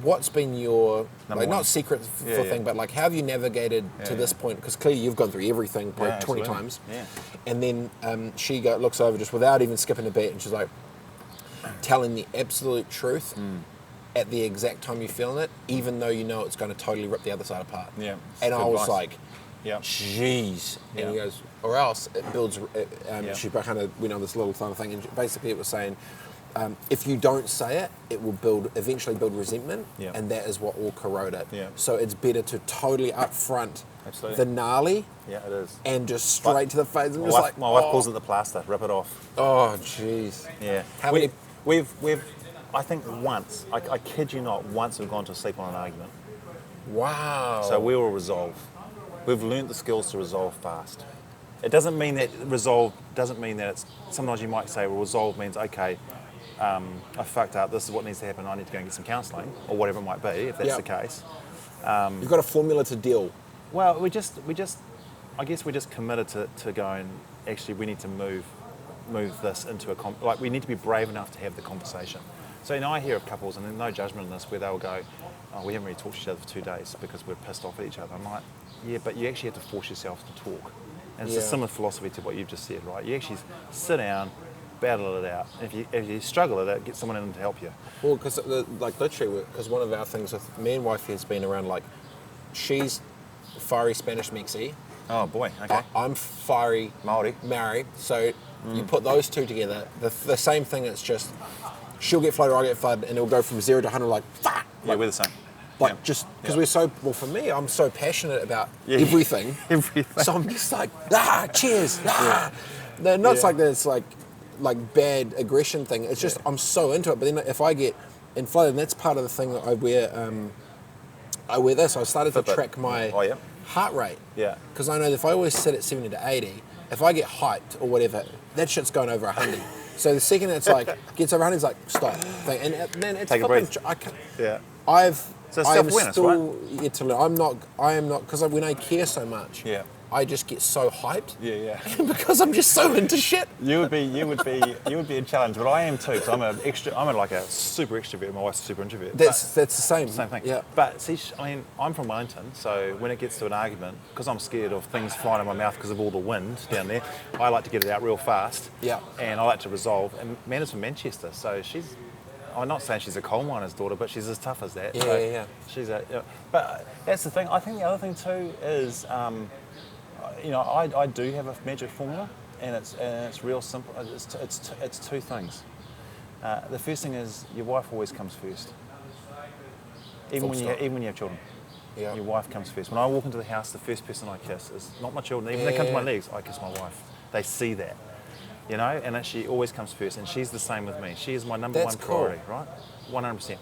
what's been your, Number like, one. not secret thing, but like, how have you navigated to this point? Because clearly you've gone through everything probably 20 absolutely. times. Yeah. And then she looks over just without even skipping a beat, and she's like, telling the absolute truth at the exact time you're feeling it, even though you know it's going to totally rip the other side apart. Yeah, it's And good I was advice. like, Yeah. jeez. And Yeah. he goes, or else it builds, Yeah. she kind of went on this little kind of thing, and basically it was saying, if you don't say it, it will eventually build resentment, Yeah. and that is what will corrode it. Yeah. So it's better to totally upfront Absolutely. the gnarly Yeah, it is. and just straight to the face. I'm My just wife, like, my wife calls it the plaster. Rip it off. oh, jeez. Yeah. How many- We've I think once, I kid you not, once we've gone to sleep on an argument. Wow. So we will resolve. we've learnt the skills to resolve fast. It doesn't mean that it's, sometimes you might say, well, resolve means, okay, I fucked up, this is what needs to happen, I need to go and get some counselling, or whatever it might be, if that's the case. You've got a formula to deal. Well, I guess we're just committed to going, actually, we need to move this into we need to be brave enough to have the conversation. So, I hear of couples, and there's no judgment in this, where they'll go, oh, we haven't really talked to each other for 2 days because we're pissed off at each other. I'm like, yeah, but you actually have to force yourself to talk. And it's a similar philosophy to what you've just said, right? You actually sit down, battle it out. If you struggle at it, get someone in to help you. Well, because literally, because one of our things with me and wife has been around, like, she's fiery Spanish Mexi. Oh boy, okay. I'm fiery Maori. So you put those two together, the same thing. It's just she'll get flooded, I get flooded, and it'll go from 0 to 100 like fuck. Yeah, we're the same. Like just because we're so for me, I'm so passionate about everything. Everything. So I'm just like cheers. No, not like this like bad aggression thing. It's just I'm so into it. But then if I get inflated, and that's part of the thing that I wear. I wear this. I started to track my heart rate. Yeah. Because I know that if I always sit at 70 to 80, if I get hyped or whatever, that shit's going over 100. So the second it's like gets over 100, it's like stop. And then it's take a breath. So self-awareness, still yet to learn. I am not because when I care so much. Yeah. I just get so hyped. Yeah. Because I'm just so into shit. You would be a challenge, but I am too. Because I'm a super extrovert. My wife's a super introvert. That's the same. Same thing. Yeah. But see, I'm from Wellington, so when it gets to an argument, because I'm scared of things flying in my mouth because of all the wind down there, I like to get it out real fast. Yeah. And I like to resolve. And Amanda's from Manchester, so I'm not saying she's a coal miner's daughter, but she's as tough as that. Yeah. She's but that's the thing. I think the other thing too is. I do have a magic formula, and it's real simple. It's two things. The first thing is your wife always comes first. Even when you have children, your wife comes first. When I walk into the house, the first person I kiss is not my children. Even they come to my legs, I kiss my wife. They see that, and that she always comes first, and she's the same with me. She is my number one priority, right? 100%.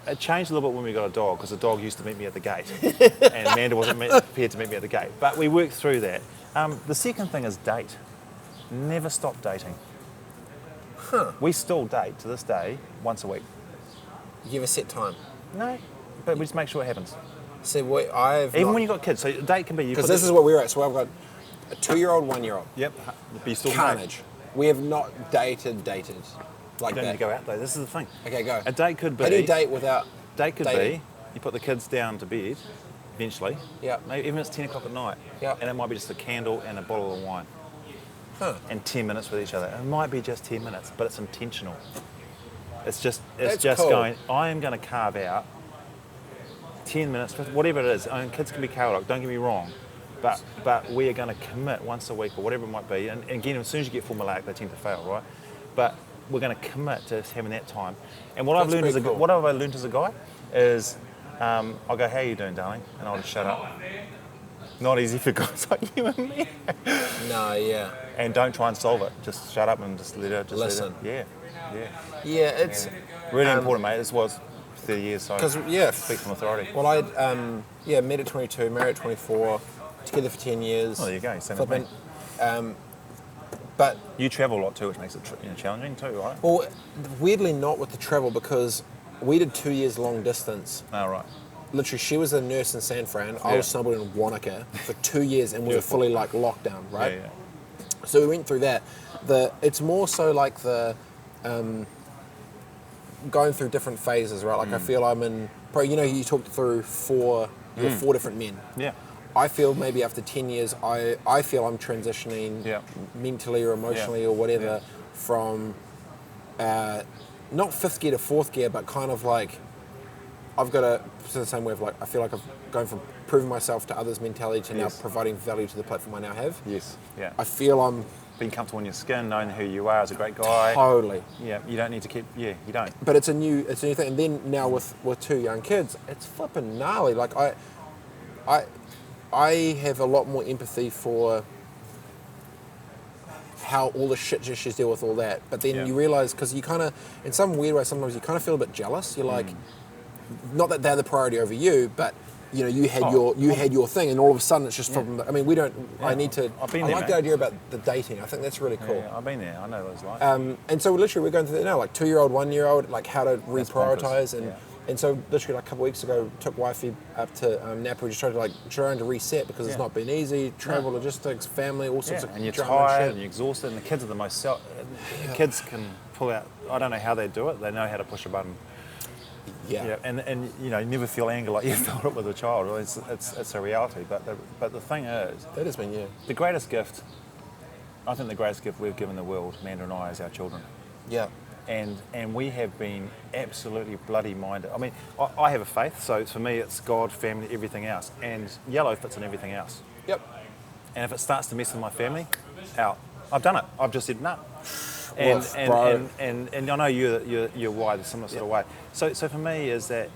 It changed a little bit when we got a dog, because the dog used to meet me at the gate, and Amanda wasn't prepared to meet me at the gate. But we worked through that. The second thing is date. Never stop dating. We still date to this day once a week. You have a set time? No, but we just make sure it happens. See, when you've got kids, so a date can be... Because this is what we're at. So I've got a 2-year-old, 1-year-old. Yep. But you still carnage. We have not dated. Like you don't need to go out though. This is the thing. Okay, go. A date could be. How do you date without? Date could dating? be. You put the kids down to bed, eventually. Yeah. Maybe even if it's 10 o'clock at night. Yeah. And it might be just a candle and a bottle of wine. And 10 minutes with each other. It might be just 10 minutes, but it's intentional. It's just cool. Going. I am going to carve out 10 minutes, whatever it is. I mean, kids can be chaotic. Don't get me wrong. But we are going to commit once a week or whatever it might be. And again, as soon as you get formulaic, they tend to fail, right? But we're going to commit to having that time. And what I've learned as a guy is I'll go, how are you doing, darling? And I'll just shut up. Not easy for guys like you and me. No, yeah. And don't try and solve it. Just shut up and just let it. Listen. Yeah, it's really important, mate. This was 30 years, so speak from authority. Well, I met at 22, married at 24, together for 10 years. Oh, there you go. Same with me. But you travel a lot too, which makes it challenging too, right? Well, weirdly not with the travel, because we did 2 years long distance. Oh, right. Literally, she was a nurse in San Fran. I was snowboarding in Wanaka for 2 years, and we were fully like locked down, right? Yeah. So we went through that. It's more so like the going through different phases, right? Like I feel I'm in. You talked through 4 different men. Yeah. I feel maybe after 10 years, I feel I'm transitioning mentally or emotionally or whatever from not fifth gear to fourth gear, but kind of like I've got the same way of like I feel like I've gone from proving myself to others' mentality to now providing value to the platform I now have. Yes. Yeah. I feel I'm being comfortable in your skin, knowing who you are as a great guy. Totally. Yeah. You don't need to keep. Yeah. You don't. But it's a new thing, and then now with 2 young kids, it's flipping gnarly. Like I have a lot more empathy for how all the shit issues deal with all that. But then you realise, because you kind of, in some weird way, sometimes you kind of feel a bit jealous. You're like, not that they're the priority over you, but you know, you had your thing, and all of a sudden it's just from. I mean, we don't. I need to. I've been I there, like mate. the idea about the dating. I think that's really cool. Yeah, I've been there. I know what it's like. And so literally we're going through that now, like 2-year-old, 1-year-old, like how to That's reprioritize, bonkers, yeah. and so literally like a couple of weeks ago, took wifey up to Napa. We just tried to reset because it's Yeah. not been easy. Travel, logistics, family, all sorts of and you're drama tired and and you're exhausted, and the kids are the most. Kids can pull out. I don't know how they do it. They know how to push a button. shit. Yeah, and you know, you never feel anger like you felt it with a child. It's a reality. But the thing is, That has been, the greatest gift. I think the greatest gift we've given the world, Amanda and I, is our children. Yeah. And we have been absolutely bloody minded. I mean, I have a faith, so for me it's God, family, everything else. And yellow fits in everything else. Yep. And if it starts to mess with my family, out. I've done it. I've just said no. And Woof, bro. and I know you're wired a similar sort of way. So for me is that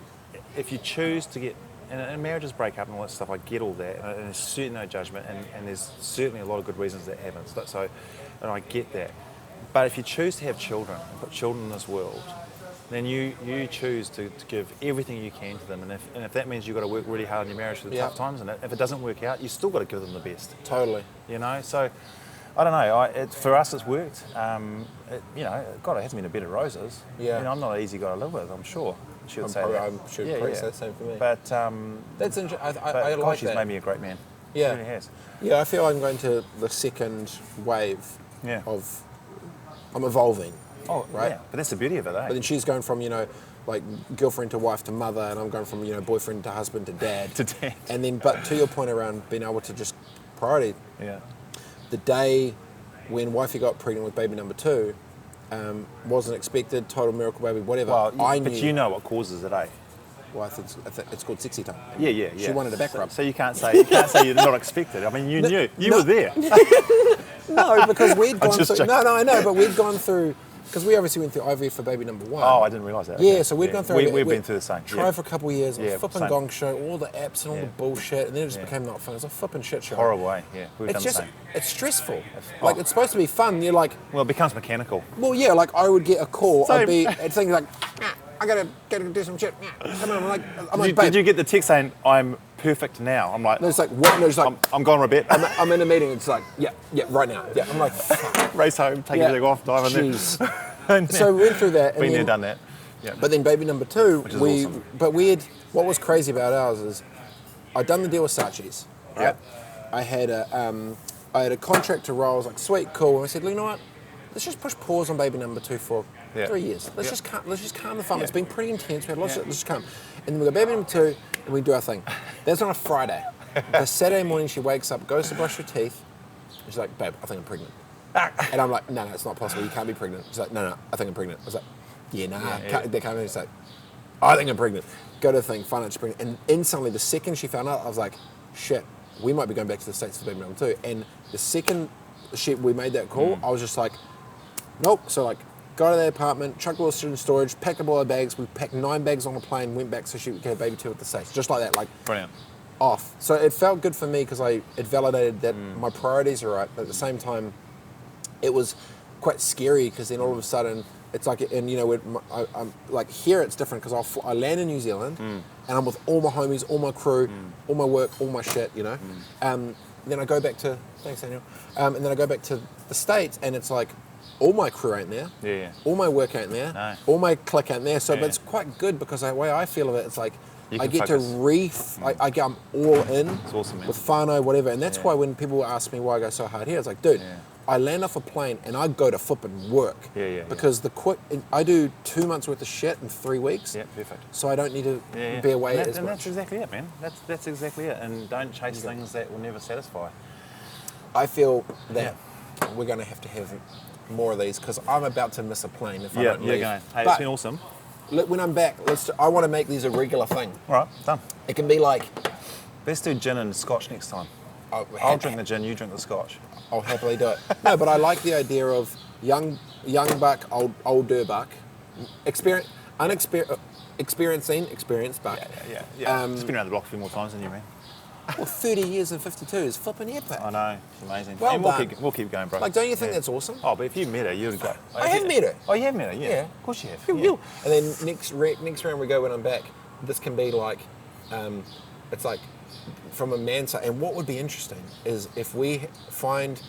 if you choose to get and marriages break up and all that stuff, I get all that, and there's certainly no judgment, and there's certainly a lot of good reasons that happens. So and I get that. But if you choose to have children, and put children in this world, then you choose to give everything you can to them, and if that means you've got to work really hard in your marriage for the Yeah. tough times, and if it doesn't work out, you still got to give them the best. Totally. You know, so I don't know. For us, it's worked. You know, God, it hasn't been a bed of roses. Yeah. You know, I'm not an easy guy to live with. I'm sure. She would say probably- that. I'm sure probably say the same for me. But That's interesting. I God, like she's that. made me a great man. Yeah. She really has. Yeah, I feel I'm going to the second wave Yeah. of. I'm evolving. Oh, Right. yeah. But that's the beauty of it, eh? But then she's going from, you know, like girlfriend to wife to mother, and I'm going from, you know, boyfriend to husband to dad. To dad. And then, but to your point around being able to just priority, Yeah. the day when wifey got pregnant with baby number 2, wasn't expected, total miracle baby, whatever. Well, I but knew. you know what causes it, eh? Well, I think it's called sexy time. Yeah. She wanted a back rub. So you can't say you're not expected. I mean, you knew. You no. were there. No, because we'd gone just through. joking. No, I know, but we'd gone through. Because we obviously went through IVF for baby number 1. Oh, I didn't realise that. Yeah, Okay. so we'd gone through. We've been through the same. Tried Yeah. for a couple of years, Yeah, flipping same. gong show, all the apps and all the Yeah. bullshit, and then it just Yeah. became not fun. It was a flipping shit show. Horrible, eh? Yeah. We've It's done just, the same. it's stressful. Oh. Like, it's supposed to be fun. You're like, Well, it becomes mechanical. well, yeah, like I would get a call. Same. I'd be at things like, I gotta do some shit. Come on, I'm like, Did babe. you get the text saying, I'm perfect now? I'm like, No, it's like, what? No, it's like, I'm gone, Rebet. I'm in a meeting. It's like, yeah, right now. Yeah, I'm like, fuck. Race home, take Yeah. everything off, dive in there. Jeez. And So we went through that. And been there, then, done that. Yeah. But then baby number 2, Which is awesome. but we had, what was crazy about ours is, I'd done the deal with Saatchi's, right? I had a contract to roll. I was like, sweet, cool. And I said, well, you know what? Let's just push pause on baby number 2 for Yeah. 3 years. Let's Yeah. just calm the fun. Yeah. It's been pretty intense. We had lots Yeah. of, let's just calm. And then we go baby number 2, and we do our thing. That's on a Friday. The Saturday morning, she wakes up, goes to brush her teeth. And she's like, babe, I think I'm pregnant. And I'm like, no, it's not possible. You can't be pregnant. She's like, no, I think I'm pregnant. I was like, yeah, nah. Yeah. They came in and say, I think I'm pregnant. Go to the thing, find out she's pregnant. And instantly, the second she found out, I was like, shit, we might be going back to the States for baby number 2. And the second we made that call, I was just like, nope. So like, got to the apartment, chucked all the shit in storage, packed up all our bags. We packed 9 bags on a plane, went back so she could have baby 2 at the States. Just like that, like Brilliant. off. So it felt good for me because it validated that my priorities are right. But at the same time, it was quite scary because then all of a sudden it's like, and you know, I'm like here it's different because I land in New Zealand and I'm with all my homies, all my crew, all my work, all my shit, you know. Then I go back to, thanks Daniel, and then I go back to the States and it's like all my crew ain't there, Yeah. all my work ain't there, No. all my clique ain't there. So Yeah. but it's quite good because the way I feel of it, it's like You I can get focus. I'm all in It's awesome, man. with whānau, whatever. And that's Yeah. why when people ask me why I go so hard here, it's like, dude, Yeah. I land off a plane and I go to flipping work. Yeah. Because I do 2 months worth of shit in 3 weeks. Yeah, perfect. So I don't need to Yeah. be away and as and much. that's exactly it, man. That's exactly it. And don't chase things that will never satisfy. I feel that we're going to have more of these because I'm about to miss a plane if I Yeah, don't you're leave. going. Hey, But it's been awesome. look, when I'm back, I want to make these a regular thing. All right, done. It can be like, Let's do gin and scotch next time. I'll I'll drink the gin, you drink the scotch. I'll happily do it. No, but I like the idea of young buck, older buck, experienced buck. Yeah. Just been around the block a few more times than you, man. Well, 30 years and 52 is flipping epic. I know, it's amazing. Well and done. we'll keep going, bro. Like, don't you think that's awesome? Oh, but if you met her, you'd go. I have met her. Oh, you have met her, yeah. Yeah. Of course you have. Pew, Yeah. pew. And then next round we go when I'm back, this can be like a It's like from a man's side. And what would be interesting is if we find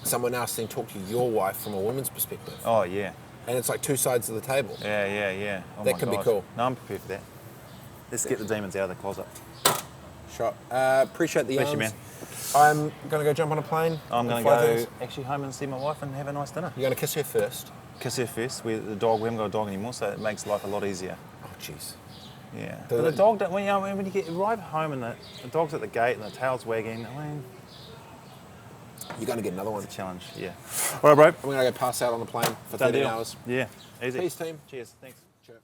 someone else then talk to your wife from a woman's perspective. Oh, yeah. And it's like two sides of the table. Yeah. Oh That my could be gosh. cool. No, I'm prepared for that. Let's get the demons out of the closet. Shot. Appreciate the Bless you, yarns. man. I'm going to go jump on a plane. I'm going to Fly go things. actually home and see my wife and have a nice dinner. You're going to kiss her first. Kiss her first. We haven't got a dog anymore, so it makes life a lot easier. Oh, jeez. Yeah. The- But the dog, when you arrive home and the dog's at the gate and the tail's wagging, You're going to get another one. it's a challenge. Yeah. All right, bro. I'm going to go pass out on the plane for Done 13 deal. hours. Yeah. Easy. Peace, team. Cheers. Thanks. Cheers.